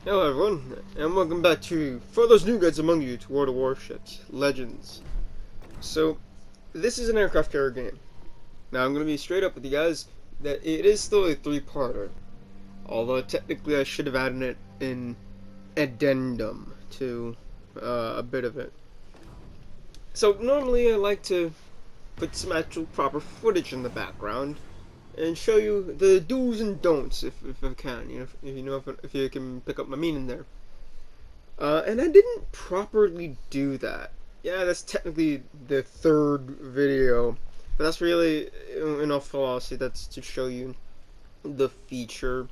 Hello everyone, and welcome back to, for those new guys among you, to World of Warships Legends. So, this is an aircraft carrier game. Now I'm going to be straight up with you guys that it is still a three-parter. Although technically I should have added it in Addendum to a bit of it. So normally I like to put some actual proper footage in the background and show you the do's and don'ts if I can, if you can pick up my meaning there. And I didn't properly do that. Yeah, that's technically the third video, but that's really, in all philosophy, that's to show you the feature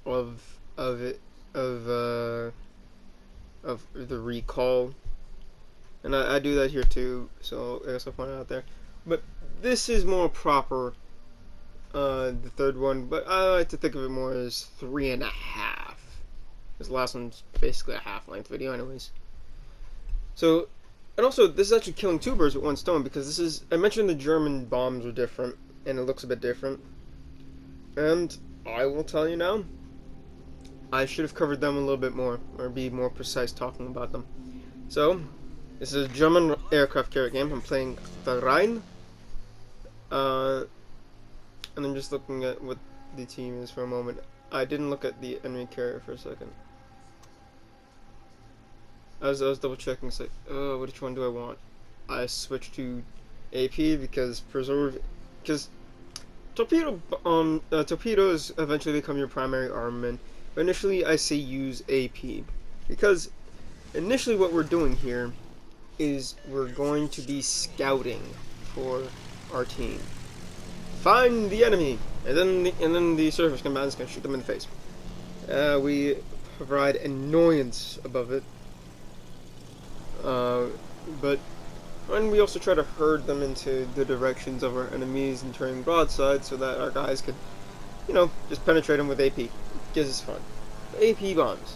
of it of the recall, and I do that here too. So I guess I'll point it out there. But this is more proper, the third one. But I like to think of it more as 3.5. This last one's basically a half-length video, anyways. So, and also, this is actually killing two birds with one stone, because this is, I mentioned the German bombs are different, and it looks a bit different. And I will tell you now, I should have covered them a little bit more, or be more precise talking about them. So, this is a German aircraft carrier game. I'm playing the Rhine. And I'm just looking at what the team is for a moment. I didn't look at the enemy carrier for a second. I was double checking. It's like, oh, which one do I want? I switched to AP because torpedoes eventually become your primary armament. But initially, I say use AP because initially what we're doing here is we're going to be scouting for our team. Find the enemy, and then the surface combatants can shoot them in the face. We provide annoyance above it. And we also try to herd them into the directions of our enemies and turning broadside so that our guys can, just penetrate them with AP. Gives us fun. AP bombs.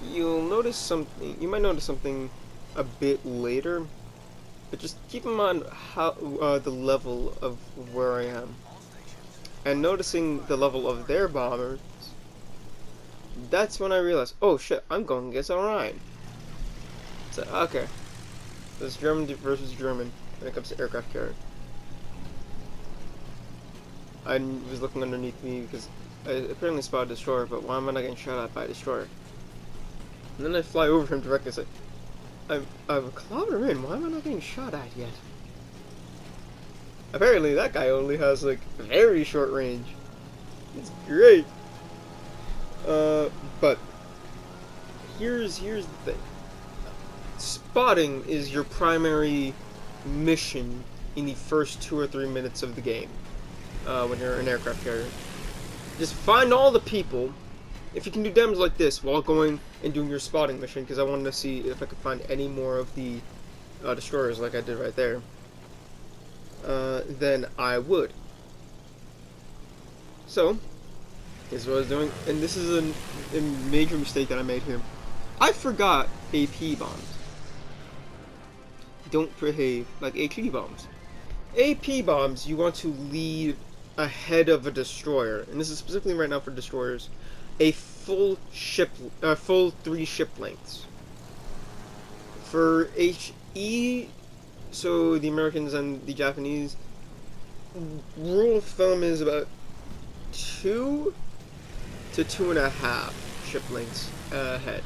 You might notice something a bit later, but just keep in mind how the level of where I am. And noticing the level of their bombers, that's when I realized, oh shit, I'm going against Orion. So, okay. So it's German versus German when it comes to aircraft carrier. I was looking underneath me because I apparently spotted a destroyer, but why am I not getting shot at by a destroyer? And then I fly over him directly and say, I'm a kilometer in, why am I not getting shot at yet? Apparently that guy only has, like, very short range. It's great. But here's the thing. Spotting is your primary mission in the first 2 or 3 minutes of the game, when you're an aircraft carrier. Just find all the people, if you can do damage like this while going and doing your spotting mission, because I wanted to see if I could find any more of the destroyers like I did right there, then I would. So, here's what I was doing, and this is a major mistake that I made here. I forgot AP bombs don't behave like HE bombs. AP bombs you want to lead ahead of a destroyer, and this is specifically right now for destroyers, a full 3 ship lengths. For HE, so the Americans and the Japanese, rule of thumb is about 2 to 2.5 ship lengths ahead,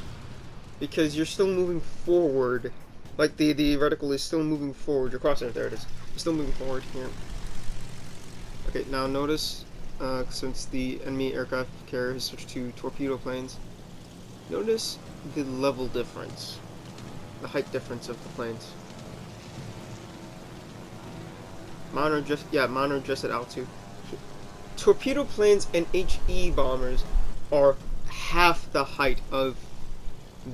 because you're still moving forward. Like, the reticle is still moving forward. Your crosshair, there it is. It's still moving forward here. Okay, now notice, since the enemy aircraft carrier has switched to torpedo planes, notice the level difference. The height difference of the planes. Mine are just at altitude. Torpedo planes and HE bombers are half the height of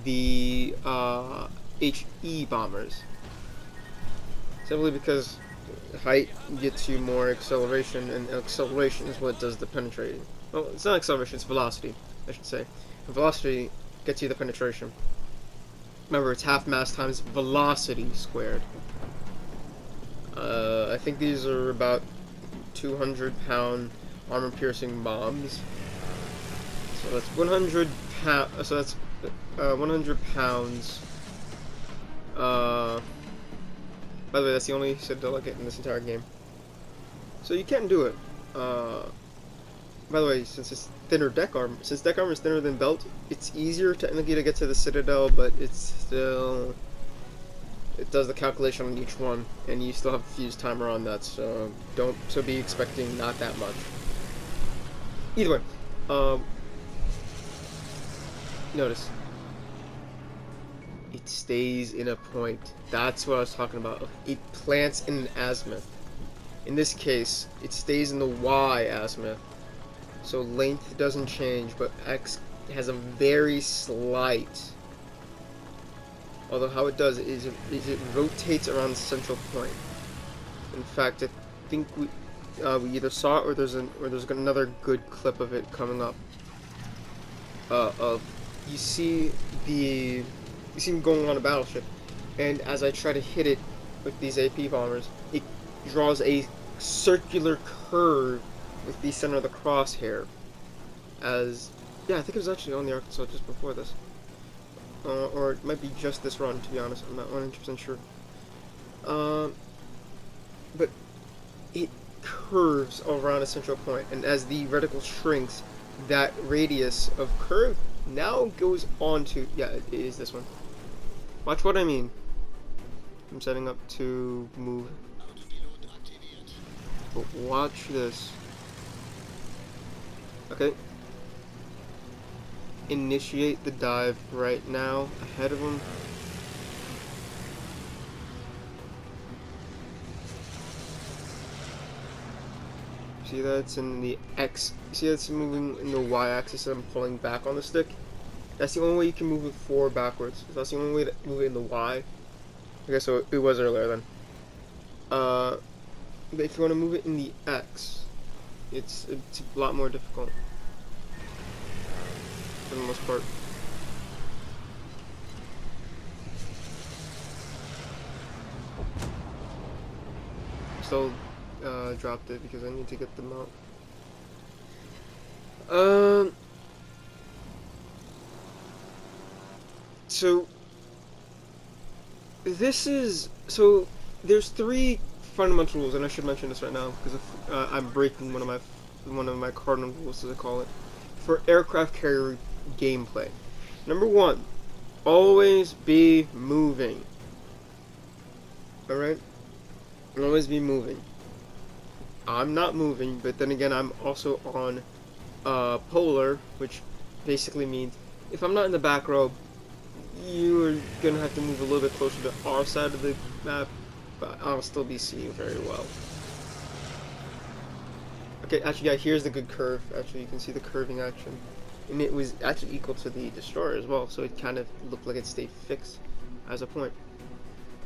the, HE bombers, simply because height gets you more acceleration, and acceleration is what does the penetrating. Well, it's not acceleration, it's velocity, I should say. And velocity gets you the penetration. Remember, it's half mass times velocity squared. I think these are about 200-pound armor-piercing bombs. So that's 100 pounds. So that's 100 pounds. By the way, that's the only Citadel I get in this entire game. So you can do it. By the way, since it's thinner deck armor, since deck armor is thinner than belt, it's easier technically to get to the Citadel, but it's still, it does the calculation on each one, and you still have a fuse timer on that, so be expecting not that much. Either way, notice it stays in a point. That's what I was talking about. It plants in an azimuth. In this case, it stays in the Y azimuth. So length doesn't change, but X has a very slight. Although how it does is it rotates around the central point. In fact, I think we either saw it or there's another good clip of it coming up. You see him going on a battleship, and as I try to hit it with these AP bombers, it draws a circular curve with the center of the crosshair. Yeah, I think it was actually on the Arkansas just before this. Or it might be just this run, to be honest. I'm not 100% sure. But it curves around a central point, and as the reticle shrinks, that radius of curve now goes on to... Yeah, it is this one. Watch what I mean. I'm setting up to move. But watch this. Okay. Initiate the dive right now, ahead of him. See that it's in the X. See that it's moving in the Y axis and I'm pulling back on the stick? That's the only way you can move it forward backwards. That's the only way to move it in the Y. Okay, so it was earlier then. But if you want to move it in the X, it's a lot more difficult. For the most part. Still dropped it because I need to get them out. So there's three fundamental rules, and I should mention this right now because if, I'm breaking one of my cardinal rules, as I call it, for aircraft carrier gameplay. Number one, always be moving. Alright? Always be moving. I'm not moving, but then again, I'm also on polar, which basically means if I'm not in the back row, you are gonna have to move a little bit closer to our side of the map, but I'll still be seeing very well. Okay, actually, yeah, here's the good curve. Actually, you can see the curving action. And it was actually equal to the destroyer as well, so it kind of looked like it stayed fixed as a point.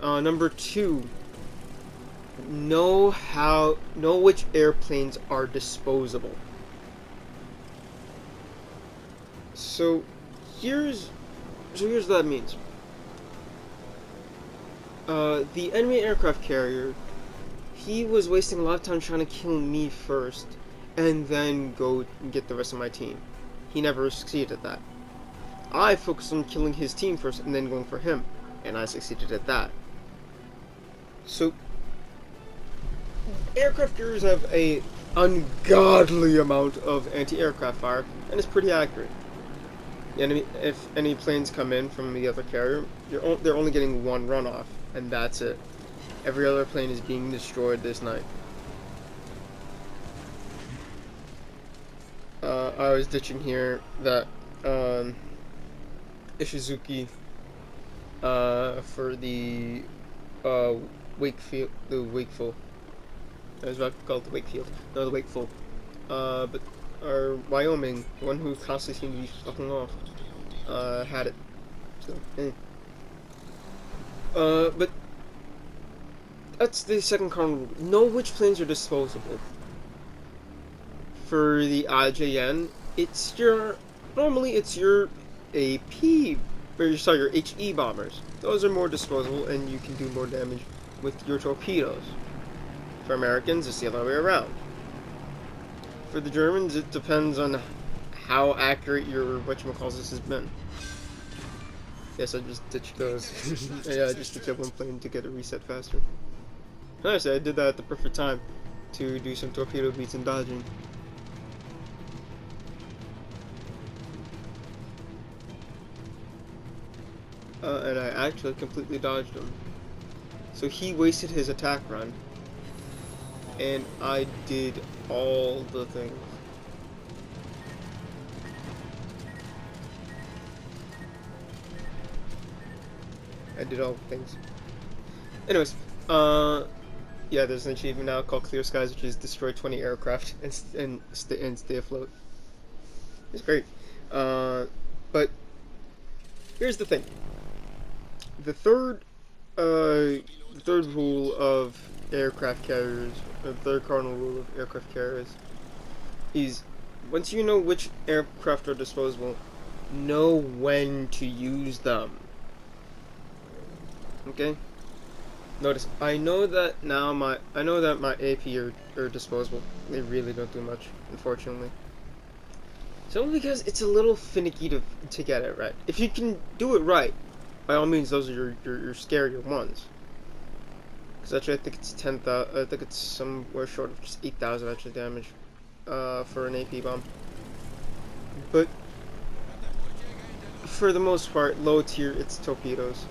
Number two, know which airplanes are disposable. So here's what that means. The enemy aircraft carrier, he was wasting a lot of time trying to kill me first, and then go and get the rest of my team. He never succeeded at that. I focused on killing his team first, and then going for him, and I succeeded at that. So, aircraft carriers have a ungodly amount of anti-aircraft fire, and it's pretty accurate. The enemy, if any planes come in from the other carrier, they're only getting one runoff, and that's it. Every other plane is being destroyed this night. I was ditching here that Ishizuki for the Wakefield, the Wakeful. I was about to call it the Wakefield. No, the Wakeful. But our Wyoming, the one who constantly seemed to be fucking off, had it. So, but that's the second cardinal rule. Know which planes are disposable. For the IJN, normally it's your AP, or your HE bombers. Those are more disposable, and you can do more damage with your torpedoes. For Americans, it's the other way around. For the Germans, it depends on how accurate your whatchamacallit has been. Yes, I just ditched those. Yeah, I just ditched that one plane to get a reset faster. Honestly, I did that at the perfect time to do some torpedo beats and dodging. And I actually completely dodged him. So he wasted his attack run, and I did all the things. I did all the things. Anyways, yeah, there's an achievement now called Clear Skies, which is destroy 20 aircraft and stay afloat. It's great. But here's the thing. The third rule of aircraft carriers, the third cardinal rule of aircraft carriers, is once you know which aircraft are disposable, know when to use them. Okay? Notice, I know that my AP are disposable. They really don't do much, unfortunately. Simply because it's a little finicky to get it right. If you can do it right, by all means, those are your scarier ones. Because actually, I think it's 10,000. I think it's somewhere short of just 8,000 actual damage for an AP bomb. But for the most part, low tier, it's torpedoes.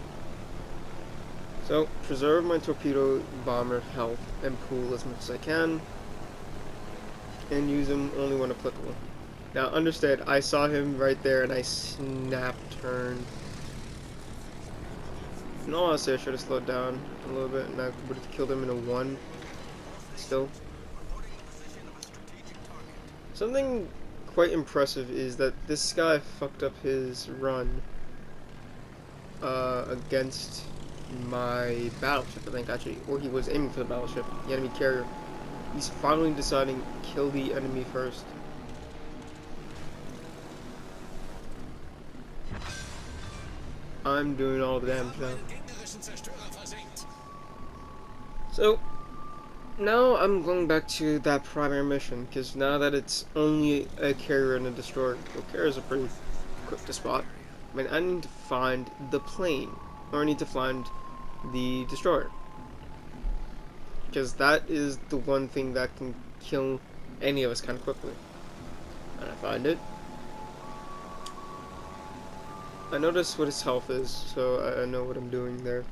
So preserve my torpedo bomber health and pool as much as I can, and use them only when applicable. Now understand, I saw him right there and I snap turned. In all honesty, I should have slowed down a little bit and I would have killed him in a 1 still. Something quite impressive is that this guy fucked up his run against my battleship, I think, actually. Or he was aiming for the battleship, the enemy carrier. He's finally deciding to kill the enemy first. I'm doing all the damage now. So, now I'm going back to that primary mission, because now that it's only a carrier and a destroyer, well, carriers are pretty quick to spot. I mean, I need to find the plane, or I need to find the destroyer, because that is the one thing that can kill any of us kind of quickly. And I find it. I notice what his health is, so I know what I'm doing there.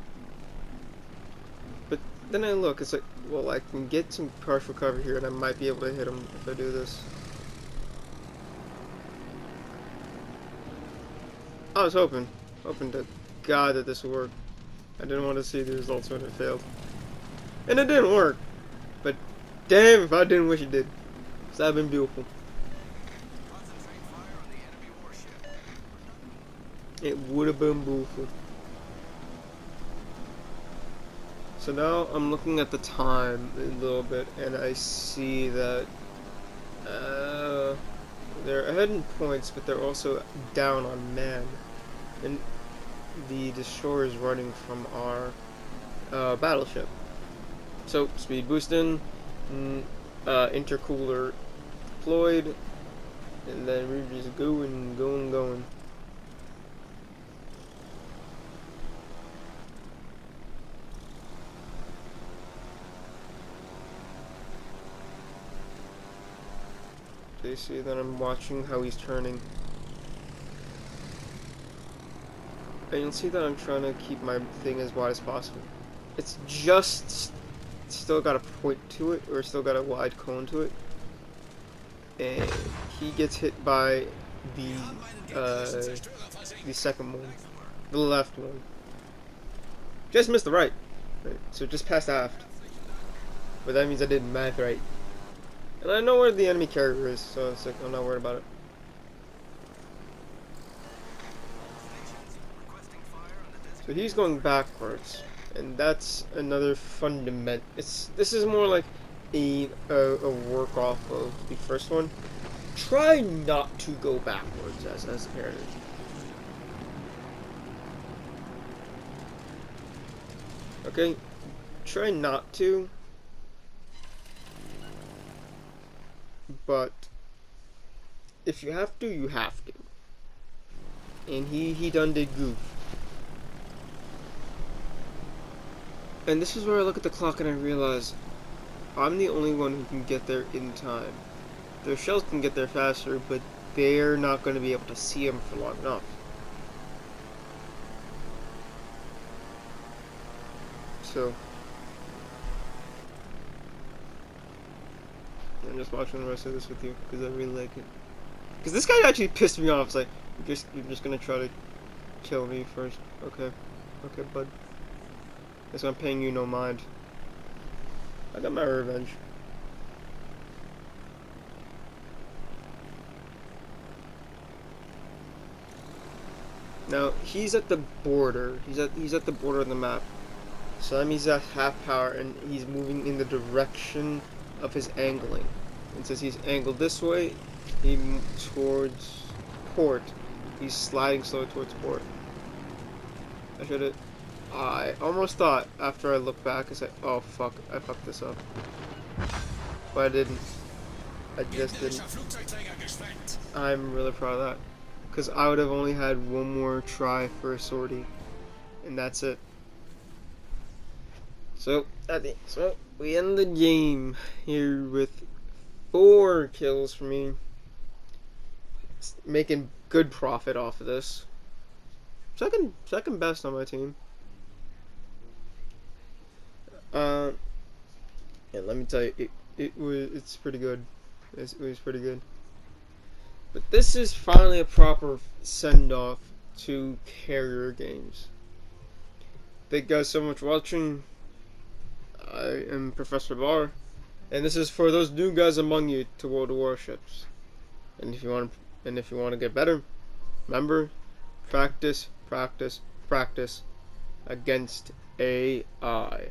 But then I look, it's like, well, I can get some partial cover here, and I might be able to hit him if I do this. I was hoping to God that this would work. I didn't want to see the results when it failed. And it didn't work. But damn if I didn't wish it did. Because that would have been beautiful. It would have been beautiful. So now I'm looking at the time a little bit, and I see that they're ahead in points, but they're also down on man. And the destroyer is running from our battleship. So speed boosting, intercooler deployed, and then we're just going. So you see that I'm watching how he's turning. And you'll see that I'm trying to keep my thing as wide as possible. It's just still got a point to it, or still got a wide cone to it. And he gets hit by the second one, the left one. Just missed the right. So just past aft. But that means I did math right. And I know where the enemy carrier is, so it's like I'm not worried about it. So he's going backwards, and that's another fundament. This is more like a work off of the first one. Try not to go backwards as a carrier. Okay, try not to. But if you have to, you have to. And he done did goof. And this is where I look at the clock and I realize I'm the only one who can get there in time. Their shells can get there faster, but they're not going to be able to see them for long enough. So I'm just watching the rest of this with you because I really like it. Because this guy actually pissed me off. It's like, you're just gonna try to kill me first. Okay, okay, bud. Guess I'm paying you no mind. I got my revenge. Now he's at the border. He's at the border of the map. So that means he's at half power and he's moving in the direction of his angling. And since he's angled this way, he moves towards port. He's sliding slowly towards port. I almost thought after I looked back, I said, oh fuck, I fucked this up. But I didn't. I just didn't. I'm really proud of that. Because I would have only had one more try for a sortie. And that's it. So we end the game here with 4 kills for me. Making good profit off of this. Second best on my team. And let me tell you, it's pretty good. It was pretty good. But this is finally a proper send off to carrier games. Thank you guys so much for watching. I am Professor Bar, and this is for those new guys among you to World of Warships. And if you want to get better, remember, practice against AI.